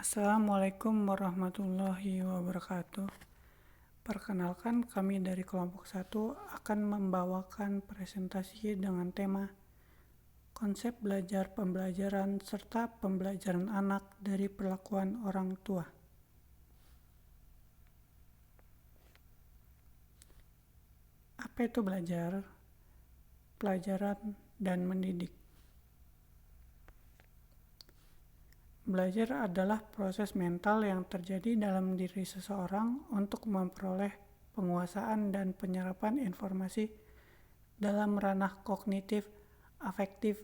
Assalamualaikum warahmatullahi wabarakatuh. Perkenalkan, kami dari kelompok 1 akan membawakan presentasi dengan tema konsep belajar pembelajaran serta pembelajaran anak dari perlakuan orang tua. Apa itu belajar, pelajaran, dan mendidik? Belajar adalah proses mental yang terjadi dalam diri seseorang untuk memperoleh penguasaan dan penyerapan informasi dalam ranah kognitif, afektif,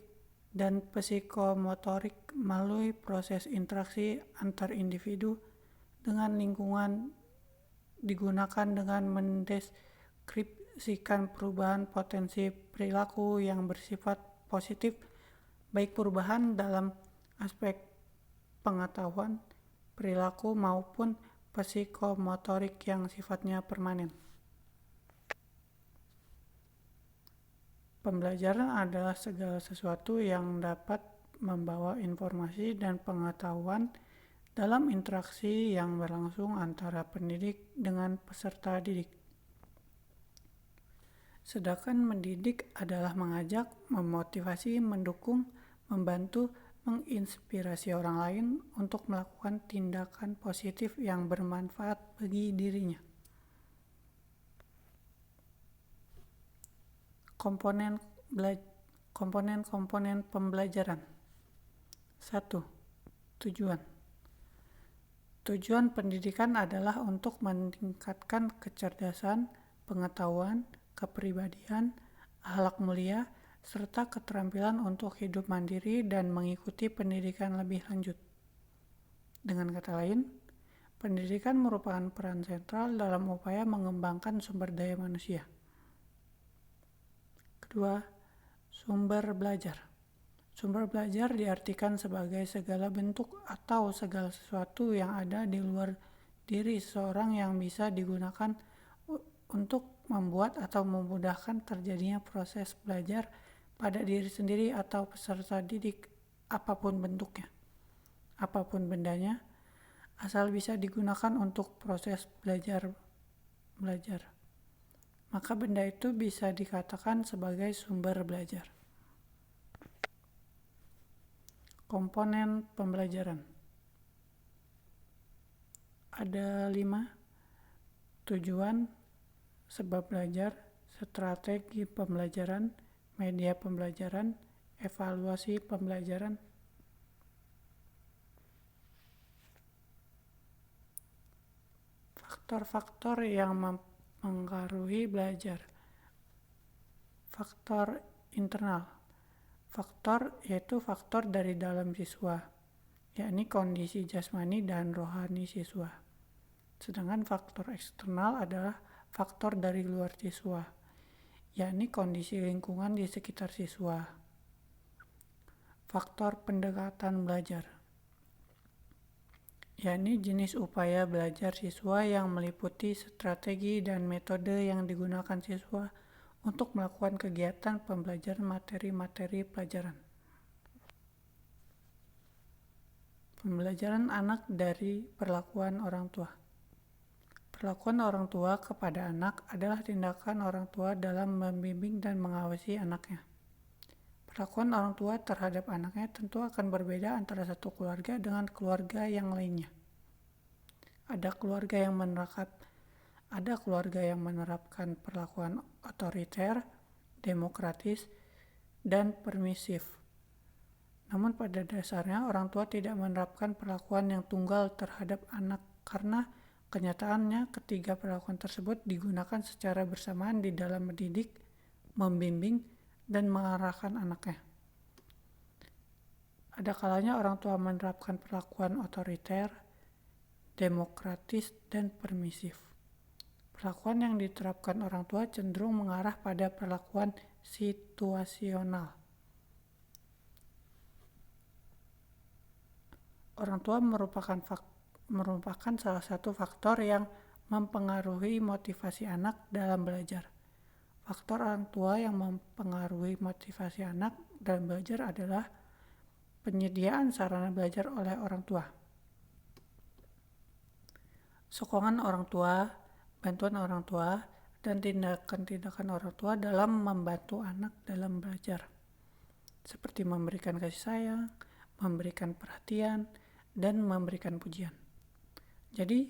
dan psikomotorik melalui proses interaksi antar individu dengan lingkungan digunakan dengan mendeskripsikan perubahan potensi perilaku yang bersifat positif, baik perubahan dalam aspek pengetahuan, perilaku maupun psikomotorik yang sifatnya permanen. Pembelajaran adalah segala sesuatu yang dapat membawa informasi dan pengetahuan dalam interaksi yang berlangsung antara pendidik dengan peserta didik. Sedangkan mendidik adalah mengajak, memotivasi, mendukung, membantu, menginspirasi orang lain untuk melakukan tindakan positif yang bermanfaat bagi dirinya. Komponen pembelajaran. 1. Tujuan. Tujuan pendidikan adalah untuk meningkatkan kecerdasan, pengetahuan, kepribadian, akhlak mulia, serta keterampilan untuk hidup mandiri dan mengikuti pendidikan lebih lanjut. Dengan kata lain, pendidikan merupakan peran sentral dalam upaya mengembangkan sumber daya manusia. Kedua, sumber belajar. Sumber belajar diartikan sebagai segala bentuk atau segala sesuatu yang ada di luar diri seseorang yang bisa digunakan untuk membuat atau memudahkan terjadinya proses belajar pada diri sendiri atau peserta didik, apapun bentuknya, apapun bendanya, asal bisa digunakan untuk proses belajar. Maka benda itu bisa dikatakan sebagai sumber belajar. Komponen pembelajaran. Ada 5: tujuan, sebab belajar, strategi pembelajaran, media pembelajaran, evaluasi pembelajaran. Faktor-faktor yang mempengaruhi belajar. Faktor internal. Faktor yaitu faktor dari dalam siswa, yakni kondisi jasmani dan rohani siswa. Sedangkan faktor eksternal adalah faktor dari luar siswa, yakni kondisi lingkungan di sekitar siswa. Faktor pendekatan belajar, yakni jenis upaya belajar siswa yang meliputi strategi dan metode yang digunakan siswa untuk melakukan kegiatan pembelajaran materi-materi pelajaran. Pembelajaran anak dari perlakuan orang tua. Perlakuan orang tua kepada anak adalah tindakan orang tua dalam membimbing dan mengawasi anaknya. Perlakuan orang tua terhadap anaknya tentu akan berbeda antara satu keluarga dengan keluarga yang lainnya. Ada keluarga yang menerapkan perlakuan otoriter, demokratis, dan permisif. Namun pada dasarnya orang tua tidak menerapkan perlakuan yang tunggal terhadap anak karena kenyataannya ketiga perlakuan tersebut digunakan secara bersamaan di dalam mendidik, membimbing, dan mengarahkan anaknya. Ada kalanya orang tua menerapkan perlakuan otoriter, demokratis, dan permisif. Perlakuan yang diterapkan orang tua cenderung mengarah pada perlakuan situasional. Orang tua merupakan salah satu faktor yang mempengaruhi motivasi anak dalam belajar. Faktor orang tua yang mempengaruhi motivasi anak dalam belajar adalah penyediaan sarana belajar oleh orang tua. sokongan orang tua, bantuan orang tua, dan tindakan-tindakan orang tua dalam membantu anak dalam belajar, seperti memberikan kasih sayang, memberikan perhatian, dan memberikan pujian. Jadi,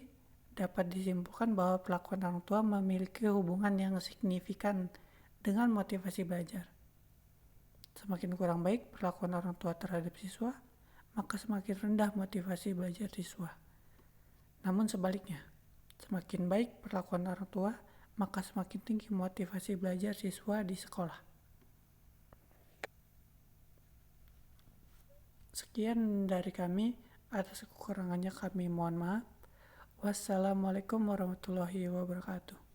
dapat disimpulkan bahwa perlakuan orang tua memiliki hubungan yang signifikan dengan motivasi belajar. Semakin kurang baik perlakuan orang tua terhadap siswa, maka semakin rendah motivasi belajar siswa. Namun sebaliknya, semakin baik perlakuan orang tua, maka semakin tinggi motivasi belajar siswa di sekolah. Sekian dari kami, atas kekurangannya kami mohon maaf. Wassalamualaikum warahmatullahi wabarakatuh.